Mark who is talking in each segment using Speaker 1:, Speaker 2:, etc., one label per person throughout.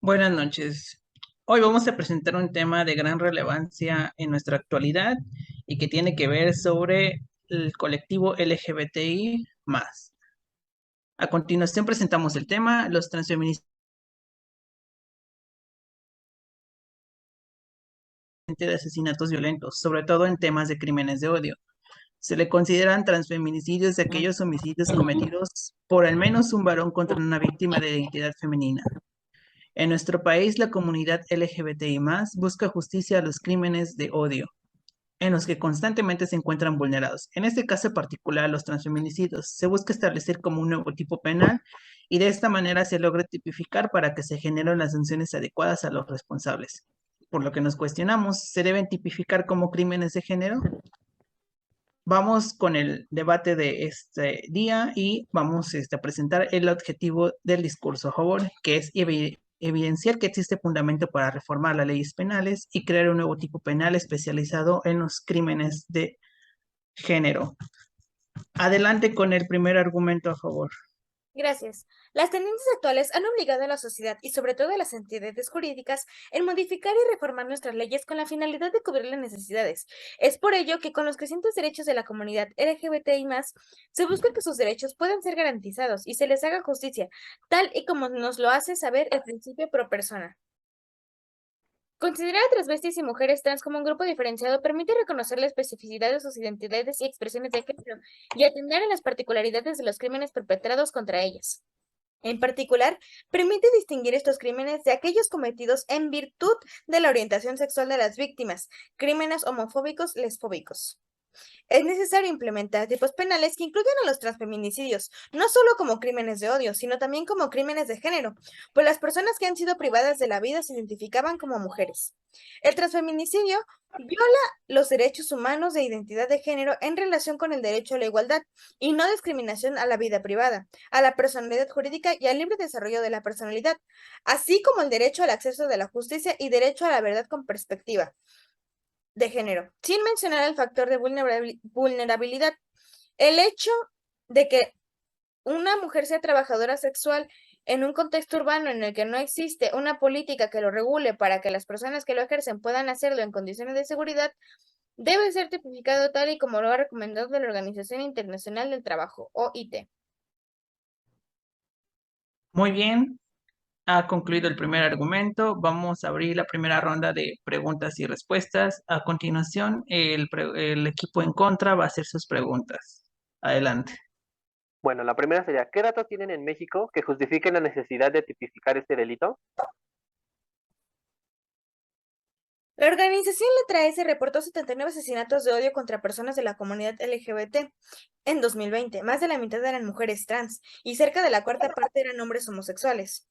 Speaker 1: Buenas noches. Hoy vamos a presentar un tema de gran relevancia en nuestra actualidad y que tiene que ver sobre el colectivo LGBTI más. A continuación presentamos el tema, los transfeministas de asesinatos violentos, sobre todo en temas de crímenes de odio. Se le consideran transfeminicidios de aquellos homicidios cometidos por al menos un varón contra una víctima de identidad femenina. En nuestro país, la comunidad LGBTI más busca justicia a los crímenes de odio en los que constantemente se encuentran vulnerados. En este caso particular, los transfeminicidios, se busca establecer como un nuevo tipo penal y de esta manera se logra tipificar para que se generen las sanciones adecuadas a los responsables. Por lo que nos cuestionamos, ¿se deben tipificar como crímenes de género? Vamos con el debate de este día y vamos a presentar el objetivo del discurso a favor, que es evidenciar que existe fundamento para reformar las leyes penales y crear un nuevo tipo penal especializado en los crímenes de género. Adelante con el primer argumento a favor.
Speaker 2: Gracias. Las tendencias actuales han obligado a la sociedad y sobre todo a las entidades jurídicas en modificar y reformar nuestras leyes con la finalidad de cubrir las necesidades. Es por ello que con los crecientes derechos de la comunidad LGBTI+, se busca que sus derechos puedan ser garantizados y se les haga justicia, tal y como nos lo hace saber el principio pro persona. Considerar a transvestis y mujeres trans como un grupo diferenciado permite reconocer la especificidad de sus identidades y expresiones de género y atender a las particularidades de los crímenes perpetrados contra ellas. En particular, permite distinguir estos crímenes de aquellos cometidos en virtud de la orientación sexual de las víctimas, crímenes homofóbicos, lesfóbicos. Es necesario implementar tipos penales que incluyan a los transfeminicidios, no solo como crímenes de odio, sino también como crímenes de género, pues las personas que han sido privadas de la vida se identificaban como mujeres. El transfeminicidio viola los derechos humanos de identidad de género en relación con el derecho a la igualdad y no discriminación a la vida privada, a la personalidad jurídica y al libre desarrollo de la personalidad, así como el derecho al acceso de la justicia y derecho a la verdad con perspectiva de género, sin mencionar el factor de vulnerabilidad. El hecho de que una mujer sea trabajadora sexual en un contexto urbano en el que no existe una política que lo regule para que las personas que lo ejercen puedan hacerlo en condiciones de seguridad, debe ser tipificado tal y como lo ha recomendado la Organización Internacional del Trabajo, OIT.
Speaker 1: Muy bien, ha concluido el primer argumento. Vamos a abrir la primera ronda de preguntas y respuestas. A continuación, el equipo en contra va a hacer sus preguntas. Adelante.
Speaker 3: Bueno, la primera sería, ¿qué datos tienen en México que justifiquen la necesidad de tipificar este delito?
Speaker 2: La organización se reportó 79 asesinatos de odio contra personas de la comunidad LGBT en 2020. Más de la mitad eran mujeres trans y cerca de la cuarta parte eran hombres homosexuales.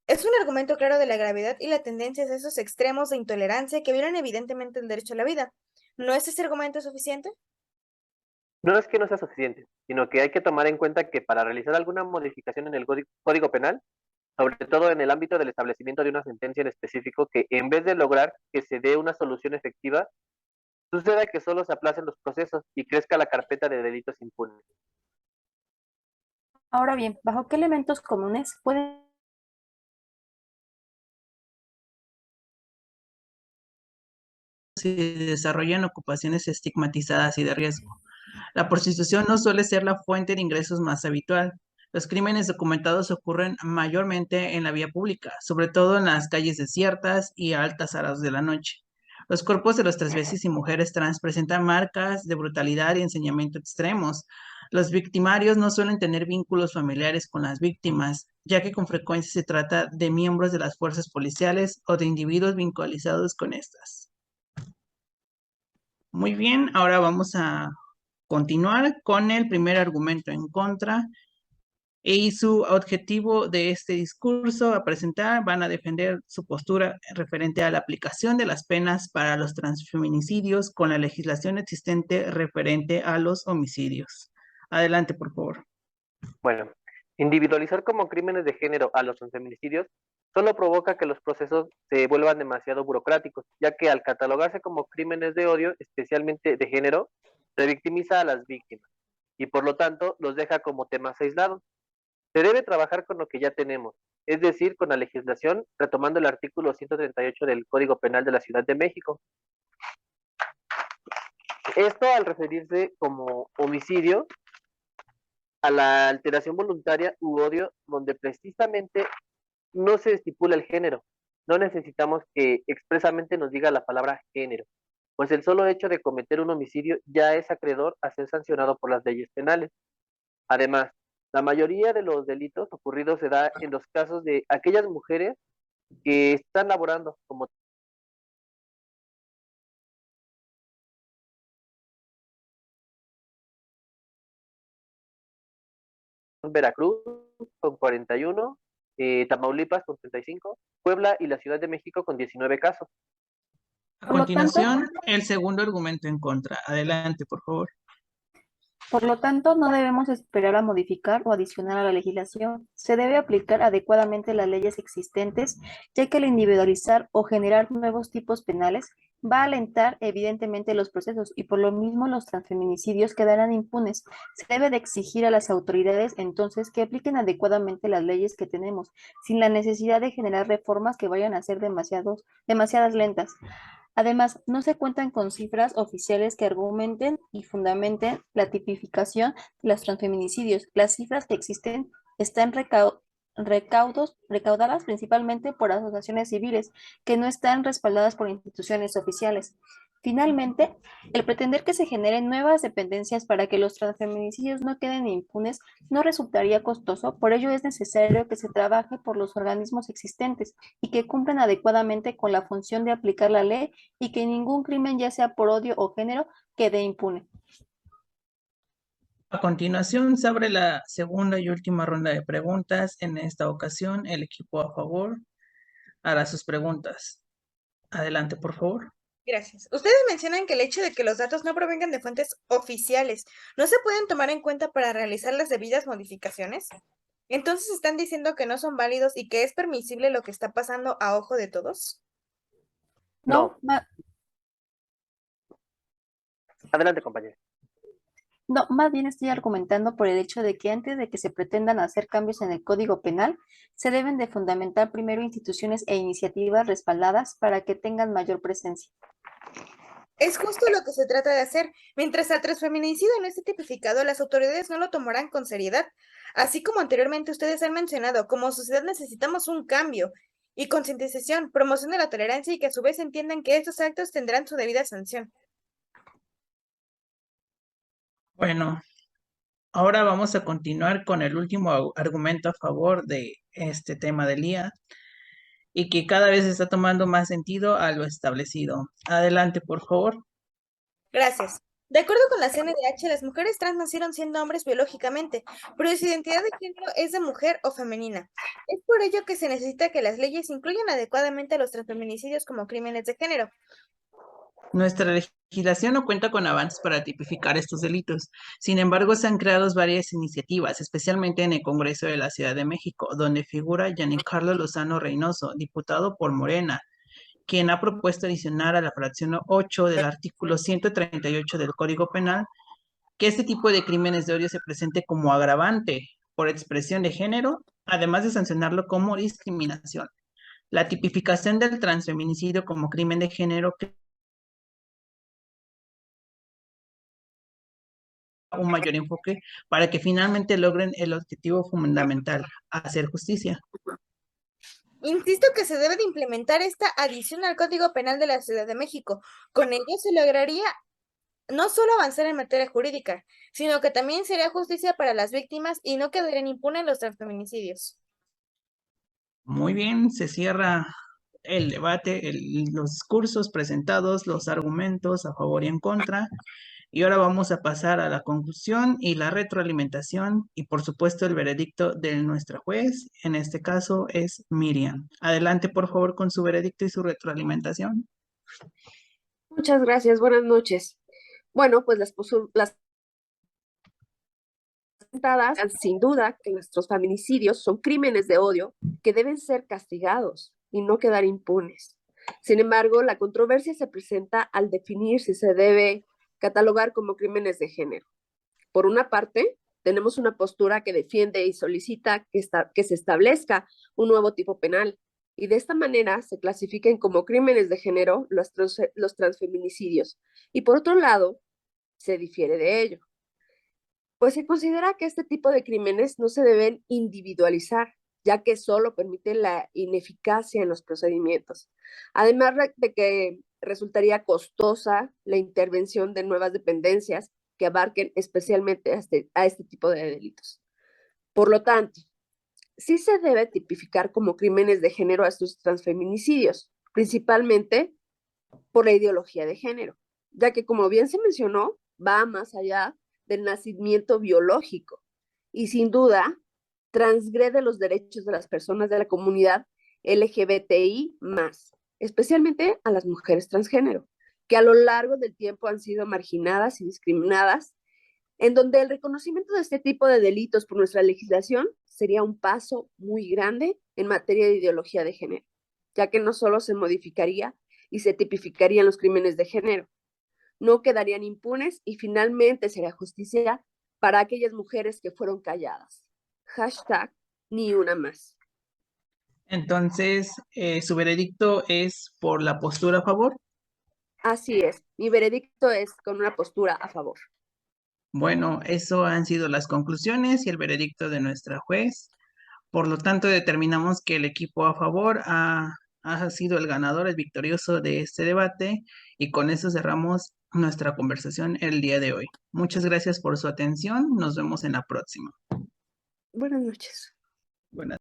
Speaker 2: Es un argumento claro de la gravedad y la tendencia de esos extremos de intolerancia que violan evidentemente el derecho a la vida. ¿No es ese argumento suficiente?
Speaker 3: No es que no sea suficiente, sino que hay que tomar en cuenta que para realizar alguna modificación en el Código Penal, sobre todo en el ámbito del establecimiento de una sentencia en específico, que en vez de lograr que se dé una solución efectiva, suceda que solo se aplacen los procesos y crezca la carpeta de delitos impunes.
Speaker 4: Ahora bien, ¿bajo qué elementos comunes pueden
Speaker 1: Se desarrollan ocupaciones estigmatizadas y de riesgo. La prostitución no suele ser la fuente de ingresos más habitual. Los crímenes documentados ocurren mayormente en la vía pública, sobre todo en las calles desiertas y a altas horas de la noche. Los cuerpos de los transvestis y mujeres trans presentan marcas de brutalidad y ensañamiento extremos. Los victimarios no suelen tener vínculos familiares con las víctimas, ya que con frecuencia se trata de miembros de las fuerzas policiales o de individuos vinculados con estas. Muy bien, ahora vamos a continuar con el primer argumento en contra y su objetivo de este discurso a presentar van a defender su postura referente a la aplicación de las penas para los transfeminicidios con la legislación existente referente a los homicidios. Adelante, por favor.
Speaker 3: Bueno, individualizar como crímenes de género a los feminicidios solo provoca que los procesos se vuelvan demasiado burocráticos, ya que al catalogarse como crímenes de odio, especialmente de género, revictimiza a las víctimas y por lo tanto los deja como temas aislados. Se debe trabajar con lo que ya tenemos, es decir, con la legislación, retomando el artículo 138 del Código Penal de la Ciudad de México. Esto al referirse como homicidio a la alteración voluntaria u odio, donde precisamente no se estipula el género. No necesitamos que expresamente nos diga la palabra género, pues el solo hecho de cometer un homicidio ya es acreedor a ser sancionado por las leyes penales. Además, la mayoría de los delitos ocurridos se da en los casos de aquellas mujeres que están laborando como Veracruz con 41, Tamaulipas con 35, Puebla y la Ciudad de México con 19 casos.
Speaker 1: A
Speaker 4: Por lo tanto,
Speaker 1: continuación, el segundo argumento en contra. Adelante, por favor.
Speaker 4: por lo tanto, no debemos esperar a modificar o adicionar a la legislación. Se debe aplicar adecuadamente las leyes existentes, ya que al individualizar o generar nuevos tipos penales va a alentar evidentemente los procesos y por lo mismo los transfeminicidios quedarán impunes. Se debe de exigir a las autoridades entonces que apliquen adecuadamente las leyes que tenemos, sin la necesidad de generar reformas que vayan a ser demasiadas lentas. Además, no se cuentan con cifras oficiales que argumenten y fundamenten la tipificación de los transfeminicidios. Las cifras que existen están recaudadas principalmente por asociaciones civiles que no están respaldadas por instituciones oficiales. Finalmente, el pretender que se generen nuevas dependencias para que los transfeminicidios no queden impunes no resultaría costoso, por ello es necesario que se trabaje por los organismos existentes y que cumplan adecuadamente con la función de aplicar la ley y que ningún crimen, ya sea por odio o género, quede impune.
Speaker 1: A continuación, se abre la segunda y última ronda de preguntas. En esta ocasión, el equipo a favor hará sus preguntas. Adelante, por favor.
Speaker 2: Gracias. Ustedes mencionan que el hecho de que los datos no provengan de fuentes oficiales no se pueden tomar en cuenta para realizar las debidas modificaciones. Entonces están diciendo que no son válidos y que es permisible lo que está pasando a ojo de todos.
Speaker 4: No,
Speaker 3: No, adelante, compañero.
Speaker 4: No, más bien estoy argumentando por el hecho de que antes de que se pretendan hacer cambios en el Código Penal, se deben de fundamentar primero instituciones e iniciativas respaldadas para que tengan mayor presencia.
Speaker 2: Es justo lo que se trata de hacer. Mientras el transfeminicidio no esté tipificado, las autoridades no lo tomarán con seriedad. Así como anteriormente ustedes han mencionado, como sociedad necesitamos un cambio y concientización, promoción de la tolerancia y que a su vez entiendan que estos actos tendrán su debida sanción.
Speaker 1: Bueno, ahora vamos a continuar con el último argumento a favor de este tema del día y que cada vez está tomando más sentido a lo establecido. Adelante, por favor.
Speaker 2: Gracias. De acuerdo con la CNDH, las mujeres trans nacieron siendo hombres biológicamente, pero su identidad de género es de mujer o femenina. Es por ello que se necesita que las leyes incluyan adecuadamente a los transfeminicidios como crímenes de género.
Speaker 1: Nuestra legislación no cuenta con avances para tipificar estos delitos. Sin embargo, se han creado varias iniciativas, especialmente en el Congreso de la Ciudad de México, donde figura Giancarlo Lozano Reynoso, diputado por Morena, quien ha propuesto adicionar a la fracción 8 del artículo 138 del Código Penal que este tipo de crímenes de odio se presente como agravante por expresión de género, además de sancionarlo como discriminación. La tipificación del transfeminicidio como crimen de género un mayor enfoque para que finalmente logren el objetivo fundamental, hacer justicia.
Speaker 2: Insisto que se debe de implementar esta adición al Código Penal de la Ciudad de México. Con ello se lograría no solo avanzar en materia jurídica, sino que también sería justicia para las víctimas y no quedarían impunes los transfeminicidios.
Speaker 1: Muy bien, se cierra el debate, los discursos presentados, los argumentos a favor y en contra. Y ahora vamos a pasar a la conclusión y la retroalimentación y por supuesto el veredicto de nuestra juez. En este caso es Miriam. Adelante por favor con su veredicto y su retroalimentación.
Speaker 5: Muchas gracias, buenas noches. Bueno, pues las presentadas, sin duda que nuestros feminicidios son crímenes de odio que deben ser castigados y no quedar impunes. Sin embargo, la controversia se presenta al definir si se debe catalogar como crímenes de género. Por una parte, tenemos una postura que defiende y solicita que se establezca un nuevo tipo penal. Y de esta manera se clasifiquen como crímenes de género los transfeminicidios. Y por otro lado, se difiere de ello, pues se considera que este tipo de crímenes no se deben individualizar, ya que solo permite la ineficacia en los procedimientos. Además de que resultaría costosa la intervención de nuevas dependencias que abarquen especialmente a este tipo de delitos. Por lo tanto, sí se debe tipificar como crímenes de género a estos transfeminicidios, principalmente por la ideología de género, ya que, como bien se mencionó, va más allá del nacimiento biológico y sin duda transgrede los derechos de las personas de la comunidad LGBTI+, especialmente a las mujeres transgénero, que a lo largo del tiempo han sido marginadas y discriminadas, en donde el reconocimiento de este tipo de delitos por nuestra legislación sería un paso muy grande en materia de ideología de género, ya que no solo se modificaría y se tipificarían los crímenes de género, no quedarían impunes y finalmente sería justicia para aquellas mujeres que fueron calladas. Hashtag ni una más.
Speaker 1: Entonces, su veredicto es por la postura a favor.
Speaker 5: Así es, mi veredicto es con una postura a favor.
Speaker 1: Bueno, eso han sido las conclusiones y el veredicto de nuestra juez. Por lo tanto, determinamos que el equipo a favor ha sido el ganador, el victorioso de este debate, y con eso cerramos nuestra conversación el día de hoy. Muchas gracias por su atención. Nos vemos en la próxima.
Speaker 5: Buenas noches.
Speaker 1: Buenas